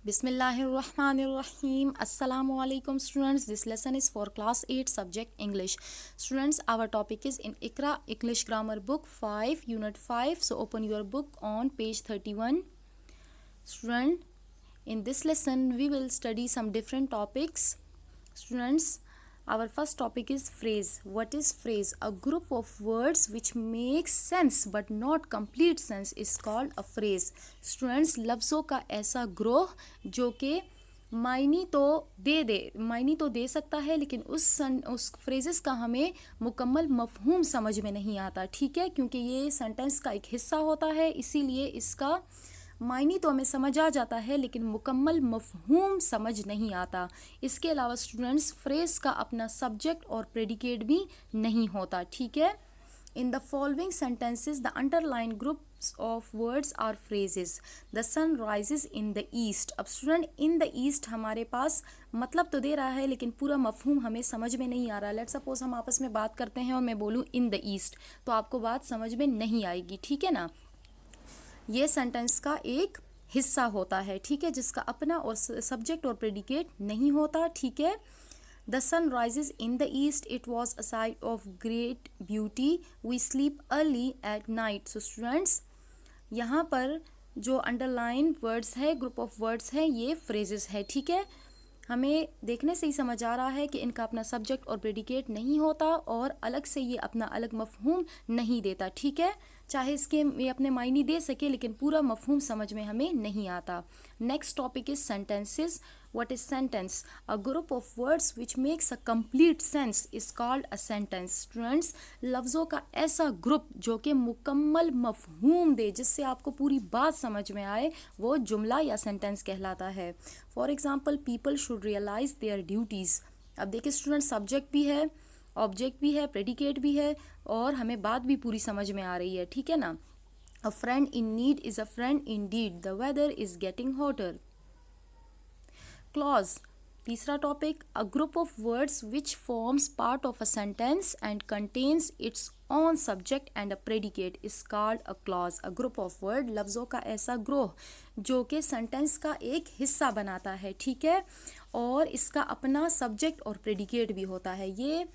Bismillahirrahmanirrahim. Assalamu alaikum students. This lesson is for class 8 subject English. Students, our topic is in Iqra English Grammar Book 5 Unit 5. So open your book on page 31. Student, in this lesson we will study some different topics. Students, our first topic is phrase. What is phrase? A group of words which makes sense but not complete sense is called a phrase. Students, लफ्ज़ों का ऐसा ग्रोह जो कि मायनी तो दे सकता है, लेकिन उस फ्रेजेस का हमें मुकम्मल मफहूम समझ में नहीं आता. ठीक है, क्योंकि ये सेंटेंस का एक हिस्सा होता है, इसीलिए इसका मायनी तो हमें समझ आ जाता है लेकिन मुकम्मल मफहूम समझ नहीं आता. इसके अलावा स्टूडेंट्स, फ्रेज का अपना सब्जेक्ट और प्रेडिकेट भी नहीं होता. ठीक है. In the following sentences the underline groups of words are phrases. The sun rises in the east. अब स्टूडेंट, इन द ईस्ट हमारे पास मतलब तो दे रहा है लेकिन पूरा मफहूम हमें समझ में नहीं आ रहा. लेट्स सपोज हम आपस में बात करते हैं और मैं बोलूँ इन द ईस्ट, तो आपको बात समझ में नहीं आएगी. ठीक है ना. ये सेंटेंस का एक हिस्सा होता है. ठीक है, जिसका अपना और सब्जेक्ट और प्रेडिकेट नहीं होता. ठीक है. The sun rises in the east. It was a sight of great beauty. We sleep early at night. So students, यहाँ पर जो अंडरलाइन वर्ड्स है, ग्रुप ऑफ वर्ड्स है, ये फ्रेजेस है. ठीक है, हमें देखने से ही समझ आ रहा है कि इनका अपना सब्जेक्ट और प्रेडिकेट नहीं होता और अलग से ये अपना अलग मफहूम नहीं देता. ठीक है, चाहे इसके ये अपने मायने दे सके लेकिन पूरा मफहूम समझ में हमें नहीं आता. Next topic is sentences. What is sentence? A group of words which makes a complete sense is called a sentence. Students, लफ्ज़ों का ऐसा ग्रुप जो कि मुकम्मल मफहूम दे, जिससे आपको पूरी बात समझ में आए, वो जुमला या सेंटेंस कहलाता है. For example, people should realize their duties. अब देखिए स्टूडेंट, सब्जेक्ट भी है, ऑब्जेक्ट भी है, प्रेडिकेट भी है और हमें बात भी पूरी समझ में आ रही है. ठीक है ना. A friend in need is a friend in deed. The weather is getting hotter. Clause. तीसरा topic, a group of words which forms part of a sentence and contains its own subject and a predicate is called a clause. A group of word, लफ्ज़ों का ऐसा ग्रोह जो कि sentence का एक हिस्सा बनाता है. ठीक है, और इसका अपना सब्जेक्ट और प्रेडिकेट भी होता है. ये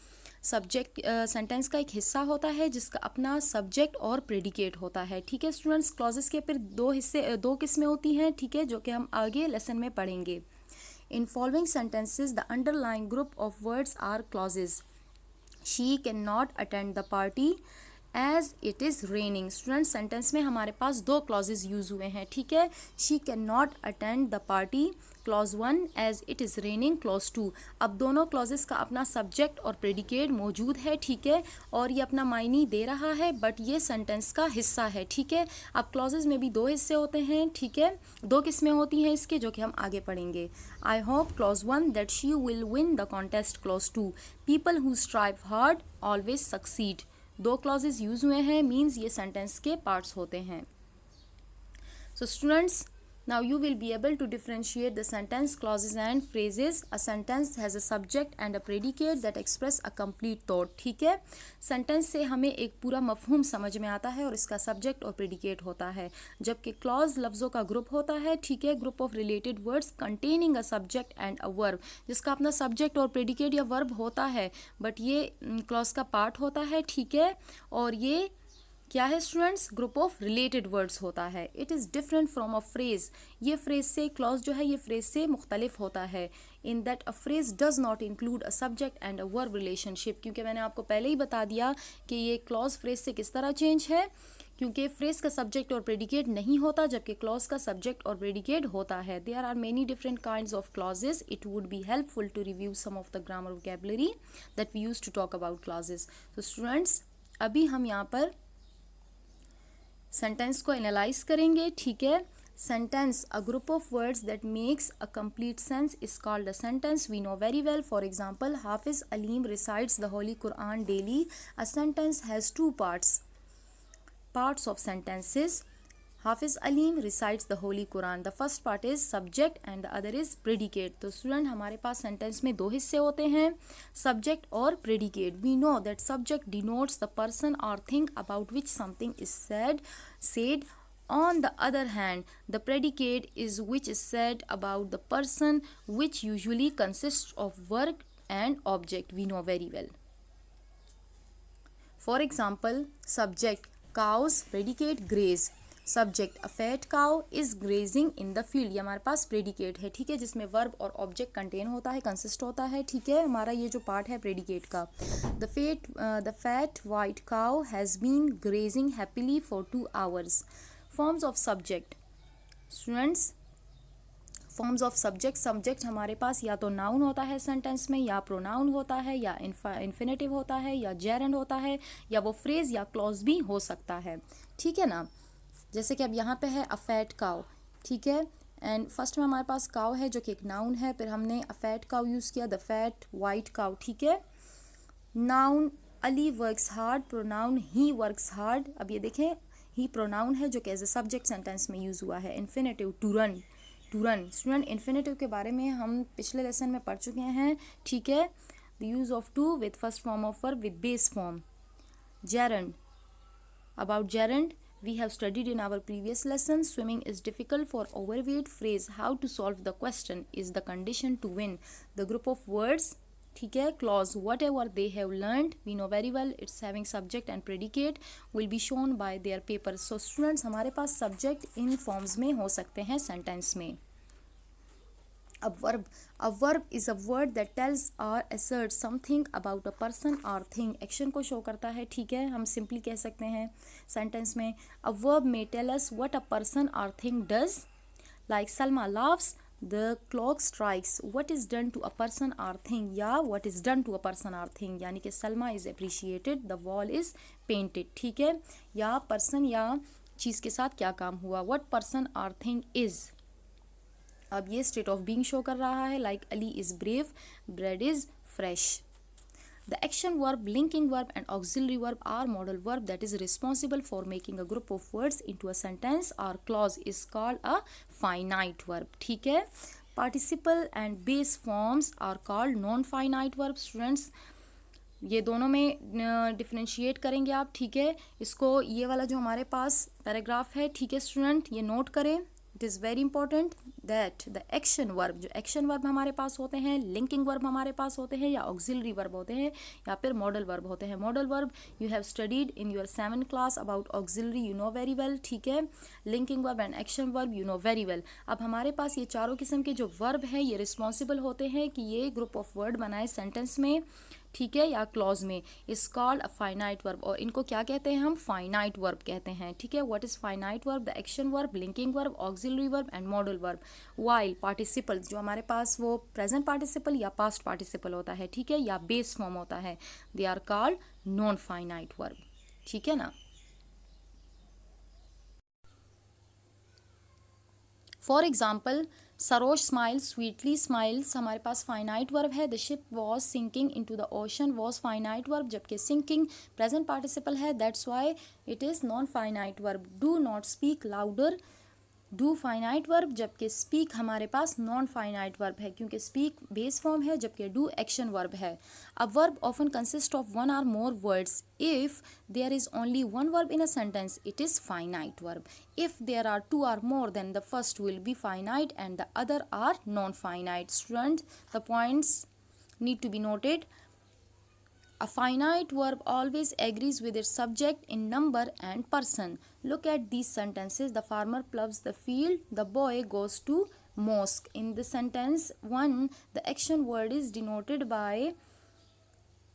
सब्जेक्ट सेंटेंस का एक हिस्सा होता है जिसका अपना सब्जेक्ट और प्रेडिकेट होता है. ठीक है स्टूडेंट्स, क्लॉजेस के फिर दो किस्में होती हैं. ठीक है, जो कि हम आगे लेसन में पढ़ेंगे. In following sentences, the underlying group of words are clauses. She cannot attend the party as it is raining. Students, sentence में हमारे पास दो clauses यूज हुए हैं. ठीक है, she cannot attend the party, clause 1, as it is raining, clause 2. अब दोनों clauses का अपना subject और predicate मौजूद है. ठीक है, और ये अपना मायने दे रहा है बट ये sentence का हिस्सा है. ठीक है, अब clauses में भी दो हिस्से होते हैं. ठीक है, दो किस्में होती हैं इसके, जो कि हम आगे पढ़ेंगे. I hope, clause 1, that she will win the contest, clause 2. People who strive hard always succeed. दो clauses यूज हुए हैं, मीन्स ये सेंटेंस के पार्ट्स होते हैं. So students, now you will be able to differentiate the sentence, clauses and phrases. A sentence has a subject and a predicate that express a complete thought. ठीक है, sentence से हमें एक पूरा मफहूम समझ में आता है और इसका सब्जेक्ट और प्रेडिकेट होता है, जबकि क्लॉज लफ्ज़ों का ग्रुप होता है. ठीक है, group of related words containing a subject and a verb, जिसका अपना सब्जेक्ट और प्रेडिकेट या वर्ब होता है बट ये क्लॉज का पार्ट होता है. ठीक है, और ये क्या है students? Group of related words होता है. It is different from a phrase. ये फ्रेज से, क्लॉज जो है ये फ्रेज से मुख्तलिफ होता है. In that a phrase does not include a subject and a verb relationship. क्योंकि मैंने आपको पहले ही बता दिया कि ये क्लॉज फ्रेज से किस तरह चेंज है, क्योंकि फ्रेज का सब्जेक्ट और प्रेडिकेट नहीं होता जबकि क्लॉज का सब्जेक्ट और प्रेडिकेट होता है. There are many different kinds of clauses. It would be helpful to review some of the grammar vocabulary that we use to talk about clauses. तो स्टूडेंट्स, अभी हम यहाँ पर सेंटेंस को एनालाइज करेंगे. ठीक है, sentence, a group of words that makes a complete sense is called a sentence. We know very well. For example, Hafiz Aleem recites the holy Quran daily. A sentence has two parts of sentences. Hafiz Aleem recites the Holy Quran. The first part is subject and the other is predicate. तो student, हमारे पास sentence में दो हिस्से होते हैं, subject और predicate. We know that subject denotes the person और thing about which something is said On the other hand, the predicate is which is said about the person, which usually consists of verb and object. We know very well. For example, subject cows, predicate graze. Subject a fat cow is grazing in the field, ये हमारे पास predicate है, ठीक है, जिसमें verb और object contain होता है, consist होता है, ठीक है, हमारा ये जो पार्ट है प्रेडिकेट का. The fat white cow has been grazing happily for 2 hours. Forms of subject. Students, forms of subject. Subject हमारे पास या तो नाउन होता है सेंटेंस में, या प्रोनाउन होता है, या इन्फिनेटिव होता है, या जेरेंड होता है, या वो फ्रेज या क्लॉज भी हो सकता है, ठीक है ना. जैसे कि अब यहाँ पे है अ फैट काउ, ठीक है, एंड फर्स्ट में हमारे पास काउ है जो कि एक नाउन है, फिर हमने अ फैट काउ यूज़ किया, द फैट वाइट काउ, ठीक है. Noun Ali works hard, pronoun he works hard. अब ये देखें, ही प्रोनाउन है जो कि एज ए सब्जेक्ट सेंटेंस में यूज़ हुआ है. Infinitive to run, to run. Student, infinitive के बारे में हम पिछले लेसन में पढ़ चुके हैं, ठीक है. The use of to with first form of verb with base form. Gerund. About gerund we have studied in our previous lesson. Swimming is difficult for overweight. Phrase how to solve the question is the condition to win. The group of words, ठीक है. Clause whatever they have learned, we know very well it's having subject and predicate, will be shown by their paper. So students, हमारे पास subject इन forms में हो सकते हैं sentence में. A verb is a word that tells or asserts something about a person or thing. Action को show करता है, ठीक है, हम simply कह सकते हैं sentence में. A verb may tell us what a person or thing does. Like Salma laughs, the clock strikes. What is done to a person or thing? या what is done to a person or thing, यानी कि Salma is appreciated, the wall is painted, ठीक है, या person या चीज़ के साथ क्या काम हुआ. What person or thing is. अब ये स्टेट ऑफ बीइंग शो कर रहा है, like Ali is brave, bread is fresh. The action verb, linking verb and auxiliary verb or modal verb that is responsible for making a group of words into a sentence और clause is called a finite verb, ठीक है. Participle and base forms are called non finite verb. Students, ये दोनों में differentiate करेंगे आप, ठीक है. इसको, ये वाला जो हमारे पास पैराग्राफ है, ठीक है स्टूडेंट, ये नोट करें. It is very important that the action verb, जो एक्शन वर्ब हमारे पास होते हैं, लिंकिंग वर्ब हमारे पास होते हैं, या ऑक्सिलरी वर्ब होते हैं, या फिर मॉडल वर्ब होते हैं. Modal verb you have studied in your 7th class about auxiliary, you know very well, ठीक है. Linking verb and action verb you know very well. अब हमारे पास ये चारों किस्म के जो वर्ब हैं, ये रिस्पॉन्सिबल होते हैं कि ये ग्रुप ऑफ वर्ड बनाए सेंटेंस में, ठीक है, या क्लॉज में. Is called a finite verb, और इनको क्या कहते हैं हम, फाइनाइट वर्ब कहते हैं, ठीक है. What is finite verb? The action verb, linking verb, auxiliary verb and modal verb. While participle, जो हमारे पास वो प्रेजेंट पार्टिसिपल या पास्ट पार्टिसिपल होता है, ठीक है, या बेस फॉर्म होता है, they are called non finite verb, ठीक है ना. For example, Saroj smiles, sweetly smiles, हमारे पास फाइनाइट वर्ब है. The ship was sinking into the ocean, was finite verb, जबकि सिंकिंग प्रेजेंट पार्टिसिपल है, that's why it is non finite verb. Do not speak louder, do finite verb, जबकि speak हमारे पास non finite verb है, क्योंकि speak base form है, जबकि do action verb है. A verb often consist of one or more words. If there is only one verb in a sentence, it is finite verb. If there are two or more, then the first will be finite and the other are non-finite. Students, the points need to be noted. A finite verb always agrees with its subject in number and person. Look at these sentences. The farmer plows the field. The boy goes to mosque. In the sentence 1, the action word is denoted by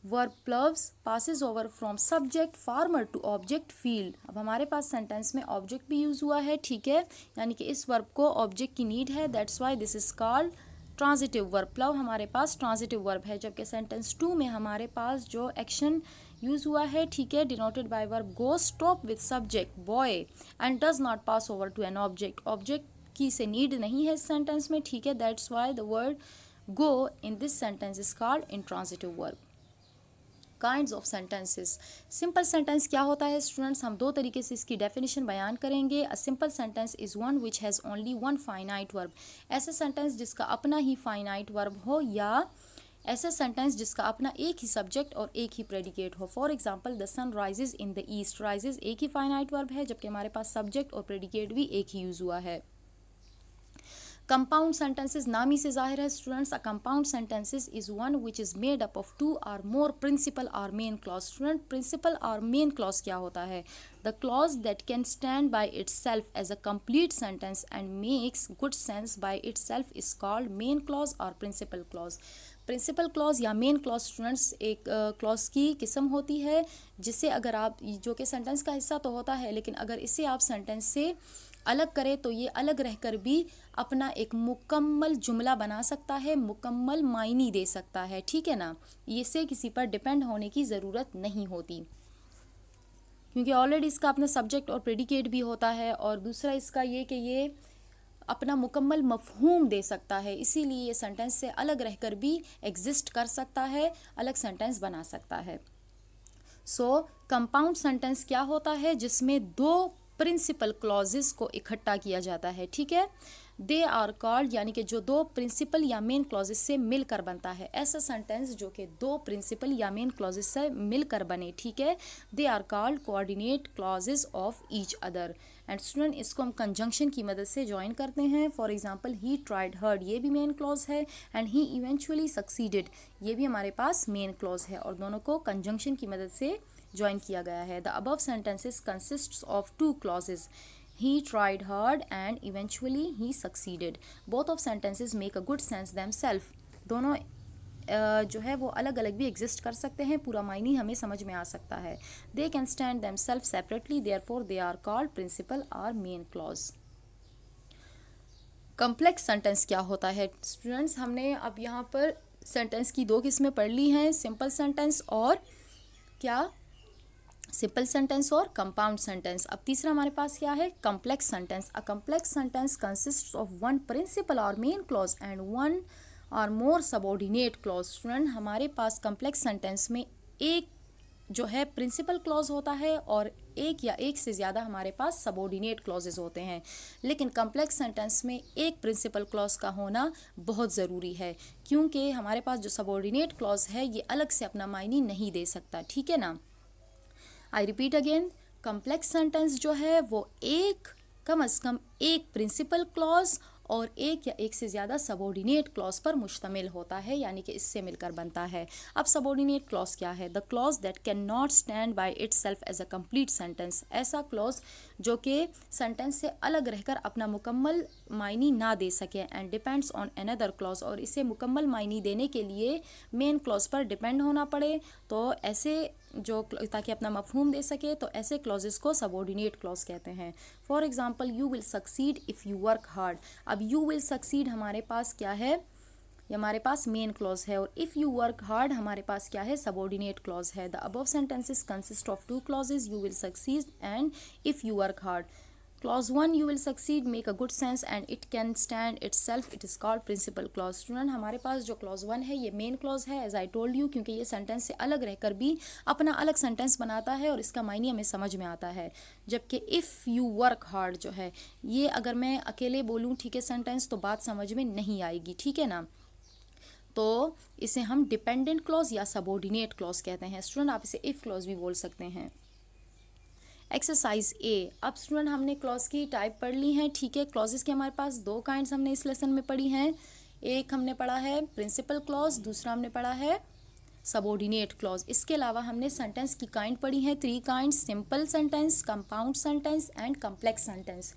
verb प्लव्स, passes over from subject farmer to object field. अब हमारे पास sentence में object भी use हुआ है, ठीक है, यानी कि इस वर्ब को ऑब्जेक्ट की नीड है, that's why this is called transitive verb. Plough हमारे पास ट्रांजिटिव वर्ब है, जबकि सेंटेंस 2 में हमारे पास जो एक्शन यूज़ हुआ है, ठीक है, denoted by verb go, stop with subject boy and does not pass over to an object. Object की से नीड नहीं है इस सेंटेंस में, ठीक है, that's why the word go in this sentence is called intransitive verb. Kinds of sentences. Simple sentence क्या होता है स्टूडेंट्स, हम दो तरीके से इसकी डेफिनेशन बयान करेंगे. A simple sentence is one which has only one finite verb. ऐसा सेंटेंस जिसका अपना ही फाइनाइट वर्ब हो, या ऐसा सेंटेंस जिसका अपना एक ही सब्जेक्ट और एक ही प्रेडिकेट हो। For example the sun rises in the east, rises एक ही फाइनाइट वर्ब है जबकि हमारे पास सब्जेक्ट और प्रेडिकेट भी एक ही यूज हुआ है। कंपाउंड सेंटेंसेस नाम ही से जाहिर है students, a compound sentences is one which is made up of two or more principal or main clause. Student principal or main clause क्या होता है? The clause that can stand by itself as a complete sentence and makes good sense by itself is called main clause और principal clause. Principal clause या main clause students एक clause की किस्म होती है जिसे अगर आप, जो कि सेंटेंस का हिस्सा तो होता है, लेकिन अगर इसे आप सेंटेंस से अलग करें तो ये अलग रहकर भी अपना एक मुकम्मल जुमला बना सकता है, मुकम्मल मायनी दे सकता है, ठीक है ना। इससे किसी पर डिपेंड होने की ज़रूरत नहीं होती क्योंकि ऑलरेडी इसका अपना सब्जेक्ट और प्रेडिकेट भी होता है, और दूसरा इसका ये कि ये अपना मुकम्मल मफहूम दे सकता है, इसीलिए ये सेंटेंस से अलग रहकर भी एग्जिस्ट कर सकता है, अलग सेंटेंस बना सकता है। सो कंपाउंड सेंटेंस क्या होता है? जिसमें दो प्रिंसिपल क्लॉजेस को इकट्ठा किया जाता है, ठीक है। दे आर कॉल्ड, यानी कि जो दो प्रिंसिपल या मेन क्लॉजेस से मिलकर बनता है, ऐसा सेंटेंस जो कि दो प्रिंसिपल या मेन क्लॉजेस से मिलकर बने, ठीक है, they are called coordinate clauses of each other. And student इसको हम कंजंक्शन की मदद से ज्वाइन करते हैं। For example he tried hard, ये भी मेन क्लॉज है, एंड ही इवेंचुअली सक्सीडेड, ये भी हमारे पास मेन क्लॉज है, और दोनों को कंजंक्शन की मदद से ज्वाइन किया गया है। The above sentences consists of two clauses, he tried hard and eventually he succeeded. Both of sentences make a good sense themselves. दोनों जो है वो अलग अलग भी एग्जिस्ट कर सकते हैं, पूरा मायनी हमें समझ में आ सकता है। They can stand themselves separately, therefore they are called principal or main clause. Complex sentence क्या होता है स्टूडेंट्स? हमने अब यहाँ पर सेंटेंस की दो किस्में पढ़ ली हैं, सिंपल सेंटेंस और क्या, सिंपल सेंटेंस और कंपाउंड सेंटेंस। अब तीसरा हमारे पास क्या है? Complex sentence. A complex sentence consist of one principal or main clause and one or more subordinate clause. Student हमारे पास कम्प्लेक्स सेंटेंस में एक जो है प्रिंसिपल क्लॉज होता है और एक या एक से ज़्यादा हमारे पास सबऑर्डिनेट क्लॉजेज होते हैं, लेकिन कम्प्लेक्स सेंटेंस में एक प्रिंसिपल क्लॉज का होना बहुत ज़रूरी है क्योंकि हमारे पास जो सबऑर्डिनेट क्लॉज है ये अलग से अपना मायनी नहीं दे सकता, ठीक है ना। I repeat again, complex sentence जो है वो एक कम अज़ कम एक प्रिंसिपल क्लॉज और एक या एक से ज़्यादा सबऑर्डिनेट क्लॉज पर मुश्तमिल होता है, यानी कि इससे मिलकर बनता है। अब सबऑर्डिनेट क्लॉज क्या है? The clause that can not stand by itself as a complete sentence, ऐसा क्लॉज जो कि सेंटेंस से अलग रहकर अपना मुकम्मल मायनी ना दे सके, and depends on another clause, और इसे मुकम्मल मायनी देने के लिए मेन क्लॉज पर डिपेंड होना पड़े, तो ऐसे जो ताकि अपना मफहूम दे सके, तो ऐसे क्लॉजेस को सबऑर्डिनेट क्लॉज कहते हैं। For example you will succeed if you work hard. अब यू विल सक्सीड हमारे पास क्या है? ये हमारे पास मेन क्लॉज है, और इफ़ यू वर्क हार्ड हमारे पास क्या है? सबऑर्डिनेट क्लॉज है। The above sentences consist of two clauses, you will succeed and if you work hard. Clause 1 you will succeed make a good sense and it can stand itself, it is called principal clause. Student हमारे पास जो clause 1 है ये main clause है, as I told you, क्योंकि ये sentence से अलग रहकर भी अपना अलग सेंटेंस बनाता है और इसका मायने हमें समझ में आता है। जबकि इफ़ यू वर्क हार्ड जो है ये अगर मैं अकेले बोलूँ, ठीक है, सेंटेंस, तो बात समझ में नहीं आएगी, ठीक है ना। तो इसे हम डिपेंडेंट क्लॉज या सबऑर्डिनेट क्लॉज कहते हैं। स्टूडेंट आप इसे इफ़ क्लॉज भी बोल सकते हैं। एक्सरसाइज ए। अब स्टूडेंट हमने क्लॉज की टाइप पढ़ ली हैं, ठीक है। क्लॉजेस के हमारे पास दो काइंड्स हमने इस लेसन में पढ़ी हैं। एक हमने पढ़ा है प्रिंसिपल क्लॉज, दूसरा हमने पढ़ा है सबऑर्डिनेट क्लॉज। इसके अलावा हमने सेंटेंस की काइंड पढ़ी हैं, three kind: simple sentence, compound sentence and complex sentence.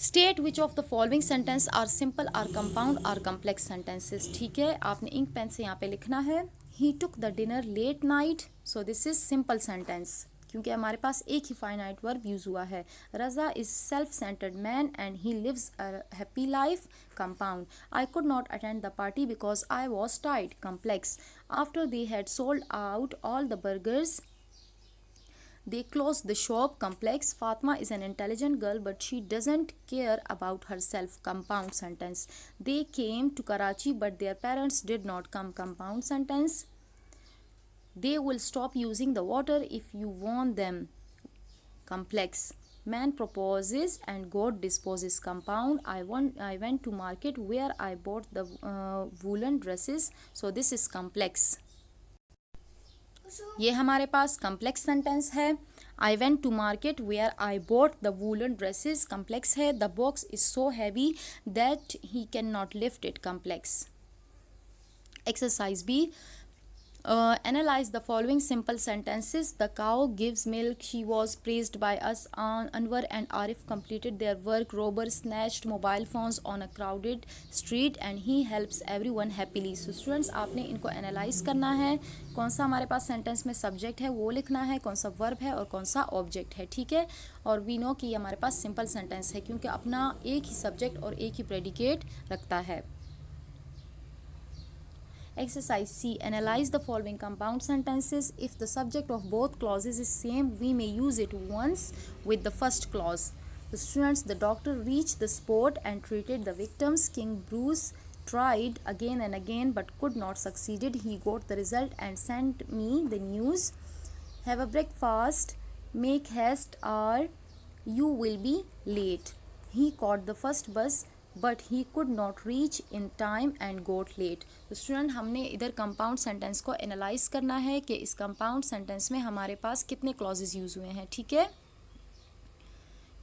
State which of the following sentence are simple, or compound, or complex sentences. ठीक है, आपने इंक पेन से यहाँ पे लिखना है। He took the dinner late night, so this is simple sentence क्योंकि हमारे पास एक ही फाइनाइट वर्ब यूज हुआ है। Raza is self centred man and he lives a happy life, compound. I could not attend the party because I was टाइड, complex. After they had sold out all the burgers they closed the shop, complex. Fatma is an intelligent girl but she doesn't care about herself, compound sentence. They came to Karachi but their parents did not come, compound sentence. They will stop using the water if you want them, complex. Man proposes and God disposes. Compound. I went to market where I bought the woolen dresses. So this is complex. ये हमारे पास complex sentence है. I went to market where I bought the woolen dresses. Complex है. The box is so heavy that he cannot lift it. Complex. Exercise B. Analyze the following simple sentences. The cow gives milk. She was praised by us. Anwar and Arif completed their work. Robber snatched mobile phones on a crowded street and he helps everyone happily. So students, आपने इनको analyse करना है. कौन सा हमारे पास sentence में subject है वो लिखना है, कौन सा वर्ब है और कौन सा ऑब्जेक्ट है. ठीक है. और वी नो कि हमारे पास सिंपल सेंटेंस है क्योंकि अपना एक ही सब्जेक्ट और एक ही प्रेडिकेट रखता है. Exercise C. Analyze the following compound sentences. If the subject of both clauses is same, we may use it once with the first clause. The students, the doctor reached the spot and treated the victims. King Bruce tried again and again but could not succeeded. He got the result and sent me the news. Have a breakfast. Make haste or you will be late. He caught the first bus but he could not reach in time and got late. तो student, हमने इधर compound sentence को analyze करना है कि इस compound sentence में हमारे पास कितने क्लॉजेज यूज हुए हैं. ठीक है.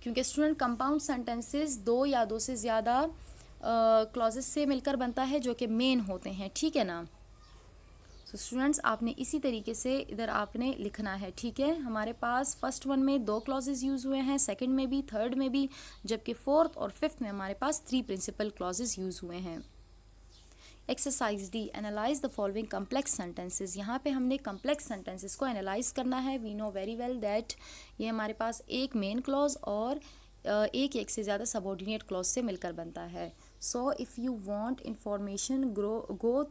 क्योंकि स्टूडेंट कंपाउंड सेंटेंसेस दो या दो से ज़्यादा क्लॉजेज से मिलकर बनता है जो कि मेन होते हैं. ठीक है ना. तो स्टूडेंट्स, आपने इसी तरीके से इधर आपने लिखना है. ठीक है. हमारे पास फर्स्ट वन में 2 क्लॉजेज यूज़ हुए हैं, सेकंड में भी, थर्ड में भी, जबकि फोर्थ और फिफ्थ में हमारे पास 3 प्रिंसिपल क्लॉजेज यूज़ हुए हैं. Exercise D. Analyze the following complex sentences. यहाँ पे हमने कम्प्लेक्स सेंटेंसेस को एनालाइज करना है. We know very well that ये हमारे पास एक मेन क्लॉज और एक से ज़्यादा सबऑर्डिनेट क्लॉज से मिलकर बनता है. So if you want information go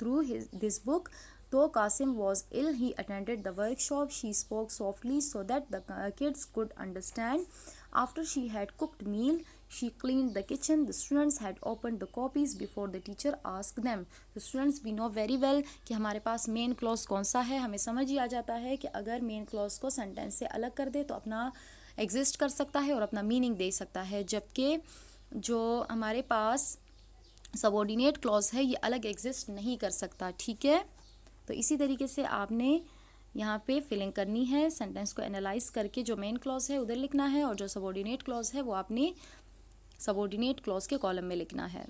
through this book. Though Qasim was ill, he attended the workshop. She spoke softly so that the kids could understand. After she had cooked meal, she cleaned the kitchen. The students had opened the copies before the teacher asked them. The students, we know very well कि हमारे पास main clause कौन सा है. हमें समझ ही आ जाता है कि अगर मेन क्लॉज को सेंटेंस से अलग कर दे तो अपना एग्जिस्ट कर सकता है और अपना मीनिंग दे सकता है, जबकि जो हमारे पास सबऑर्डिनेट क्लॉज है ये अलग एग्जिस्ट नहीं कर सकता. ठीक है. तो इसी तरीके से आपने यहाँ पे फिलिंग करनी है. सेंटेंस को एनालाइज करके जो मेन क्लॉज है उधर लिखना है और जो सबऑर्डिनेट क्लॉज है वो आपने सबऑर्डिनेट क्लॉज के कॉलम में लिखना है.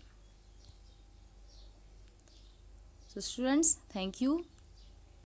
So students, thank you.